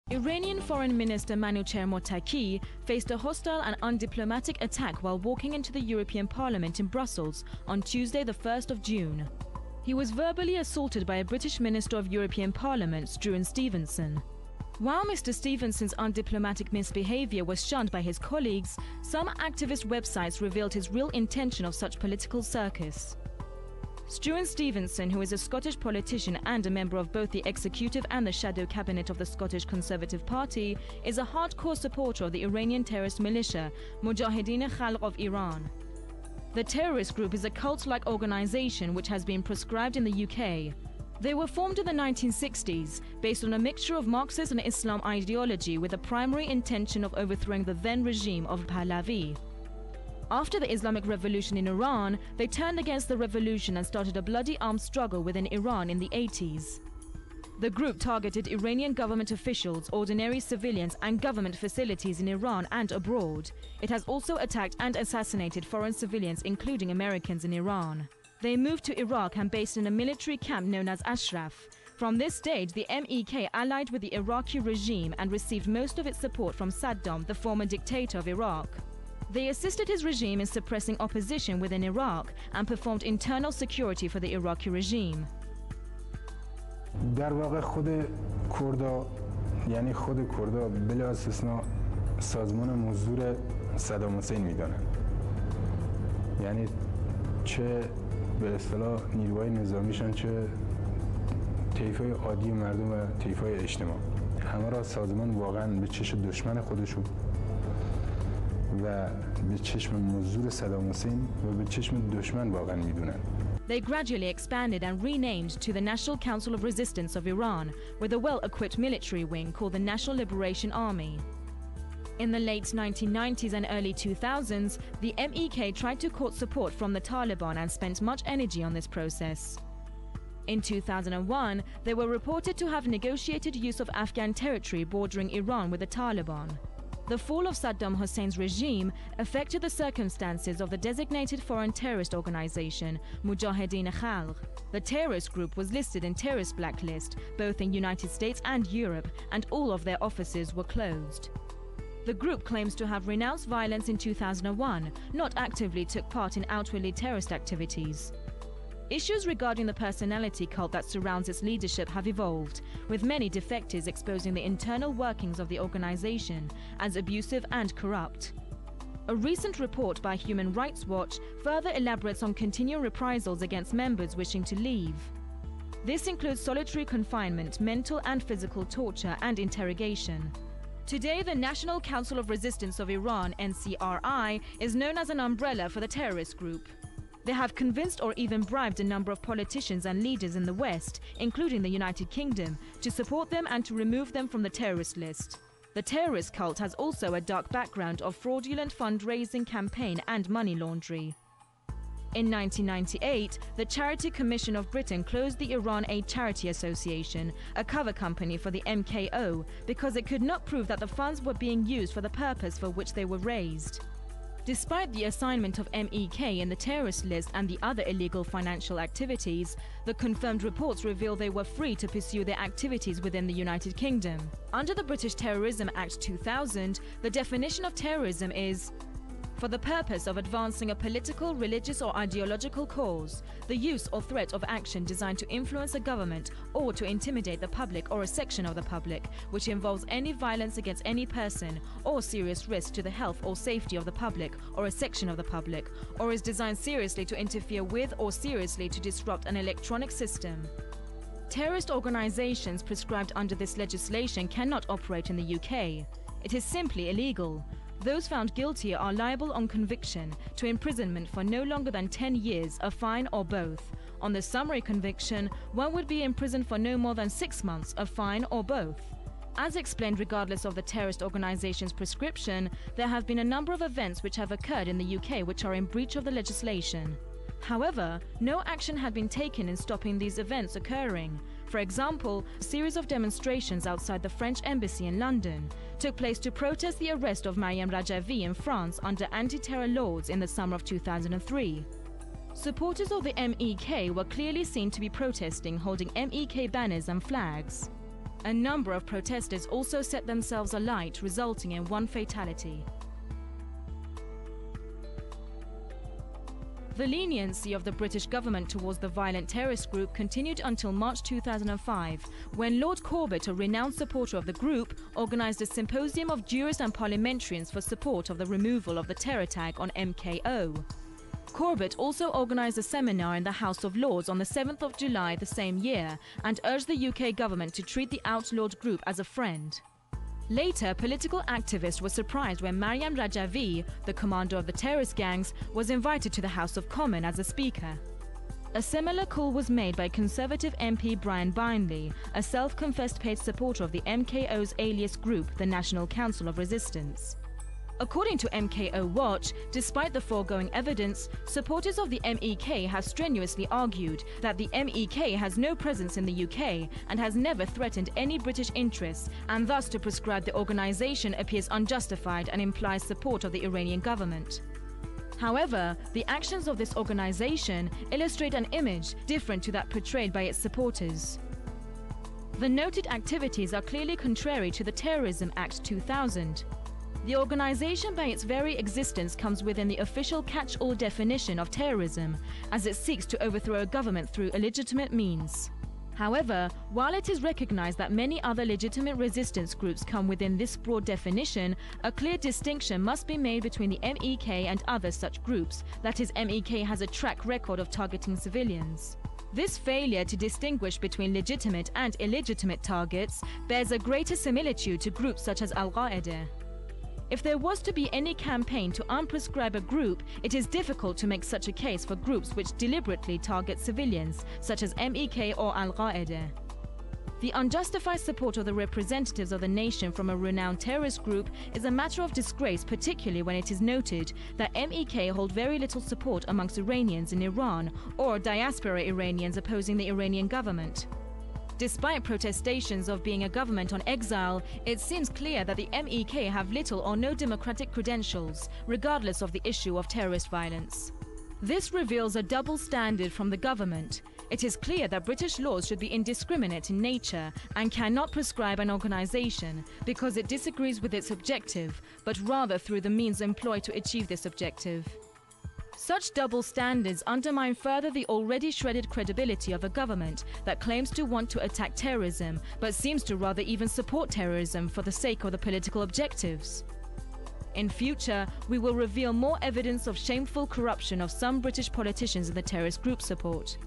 Iranian Foreign Minister Manouchehr Mottaki faced a hostile and undiplomatic attack while walking into the European Parliament in Brussels on Tuesday, the 1st of June. He was verbally assaulted by a British Minister of European Parliament, Struan Stevenson. While Mr. Stevenson's undiplomatic misbehavior was shunned by his colleagues, some activist websites revealed his real intention of such political circus. Struan Stevenson, who is a Scottish politician and a member of both the executive and the shadow cabinet of the Scottish Conservative Party, is a hardcore supporter of the Iranian terrorist militia, Mujahideen Khalq of Iran. The terrorist group is a cult-like organization which has been proscribed in the UK. They were formed in the 1960s, based on a mixture of Marxist and Islam ideology with the primary intention of overthrowing the then regime of Pahlavi. After the Islamic Revolution in Iran, they turned against the revolution and started a bloody armed struggle within Iran in the 80s. The group targeted Iranian government officials, ordinary civilians, and government facilities in Iran and abroad. It has also attacked and assassinated foreign civilians, including Americans in Iran. They moved to Iraq and based in a military camp known as Ashraf. From this stage, the MEK allied with the Iraqi regime and received most of its support from Saddam, the former dictator of Iraq. They assisted his regime in suppressing opposition within Iraq and performed internal security for the Iraqi regime. در واقع خود کردا یعنی خود کردا بلا استثناء سازمان مزدور صدام حسین میدانند. یعنی چه به اصطلاح نیروهای نظامیشان چه طیف‌های عادی مردم و طیف‌های اجتماع همه را سازمان واقعا به چشم دشمن خودشون و به چشم مزدور صدام حسین و به چشم دشمن واقعا میدونن. They gradually expanded and renamed to the National Council of Resistance of Iran, with a well-equipped military wing called the National Liberation Army. In the late 1990s and early 2000s, the MEK tried to court support from the Taliban and spent much energy on this process. In 2001, they were reported to have negotiated use of Afghan territory bordering Iran with the Taliban. The fall of Saddam Hussein's regime affected the circumstances of the designated foreign terrorist organization, Mujahideen Khalq. The terrorist group was listed in terrorist blacklist, both in United States and Europe, and all of their offices were closed. The group claims to have renounced violence in 2001, not actively took part in outwardly terrorist activities. Issues regarding the personality cult that surrounds its leadership have evolved, with many defectors exposing the internal workings of the organization as abusive and corrupt. A recent report by Human Rights Watch further elaborates on continual reprisals against members wishing to leave. This includes solitary confinement, mental and physical torture, and interrogation. Today, the National Council of Resistance of Iran, NCRI, is known as an umbrella for the terrorist group. They have convinced or even bribed a number of politicians and leaders in the West, including the United Kingdom, to support them and to remove them from the terrorist list. The terrorist cult has also a dark background of fraudulent fundraising campaign and money laundering. In 1998, the Charity Commission of Britain closed the Iran Aid Charity Association, a cover company for the MKO, because it could not prove that the funds were being used for the purpose for which they were raised. Despite the assignment of MEK in the terrorist list and the other illegal financial activities, the confirmed reports reveal they were free to pursue their activities within the United Kingdom. Under the British Terrorism Act 2000, the definition of terrorism is for the purpose of advancing a political, religious or ideological cause, the use or threat of action designed to influence a government or to intimidate the public or a section of the public, which involves any violence against any person or serious risk to the health or safety of the public or a section of the public, or is designed seriously to interfere with or seriously to disrupt an electronic system. Terrorist organizations prescribed under this legislation cannot operate in the UK. It is simply illegal. Those found guilty are liable on conviction to imprisonment for no longer than 10 years, a fine or both. On the summary conviction, one would be imprisoned for no more than 6 months, a fine or both. As explained, regardless of the terrorist organization's prescription, there have been a number of events which have occurred in the UK which are in breach of the legislation. However, no action had been taken in stopping these events occurring. For example, a series of demonstrations outside the French embassy in London took place to protest the arrest of Mariam Rajavi in France under anti-terror laws in the summer of 2003. Supporters of the MEK were clearly seen to be protesting, holding MEK banners and flags. A number of protesters also set themselves alight, resulting in one fatality. The leniency of the British government towards the violent terrorist group continued until March 2005, when Lord Corbett, a renowned supporter of the group, organised a symposium of jurists and parliamentarians for support of the removal of the terror tag on MKO. Corbett also organised a seminar in the House of Lords on the 7th of July the same year and urged the UK government to treat the outlawed group as a friend. Later, political activists were surprised when Maryam Rajavi, the commander of the terrorist gangs, was invited to the House of Commons as a speaker. A similar call was made by Conservative MP Brian Bindley, a self-confessed paid supporter of the MKO's alias group, the National Council of Resistance. According to MKO Watch, despite the foregoing evidence, supporters of the MEK have strenuously argued that the MEK has no presence in the UK and has never threatened any British interests, and thus to prescribe the organisation appears unjustified and implies support of the Iranian government. However, the actions of this organisation illustrate an image different to that portrayed by its supporters. The noted activities are clearly contrary to the Terrorism Act 2000. The organisation by its very existence comes within the official catch-all definition of terrorism, as it seeks to overthrow a government through illegitimate means. However, while it is recognised that many other legitimate resistance groups come within this broad definition, a clear distinction must be made between the MEK and other such groups, that is, MEK has a track record of targeting civilians. This failure to distinguish between legitimate and illegitimate targets bears a greater similitude to groups such as Al-Qaeda. If there was to be any campaign to unprescribe a group, it is difficult to make such a case for groups which deliberately target civilians, such as MEK or Al-Qaeda. The unjustified support of the representatives of the nation from a renowned terrorist group is a matter of disgrace, particularly when it is noted that MEK hold very little support amongst Iranians in Iran or diaspora Iranians opposing the Iranian government. Despite protestations of being a government on exile, it seems clear that the MEK have little or no democratic credentials, regardless of the issue of terrorist violence. This reveals a double standard from the government. It is clear that British laws should be indiscriminate in nature and cannot prescribe an organisation because it disagrees with its objective, but rather through the means employed to achieve this objective. Such double standards undermine further the already shredded credibility of a government that claims to want to attack terrorism, but seems to rather even support terrorism for the sake of the political objectives. In future, we will reveal more evidence of shameful corruption of some British politicians in the terrorist group support.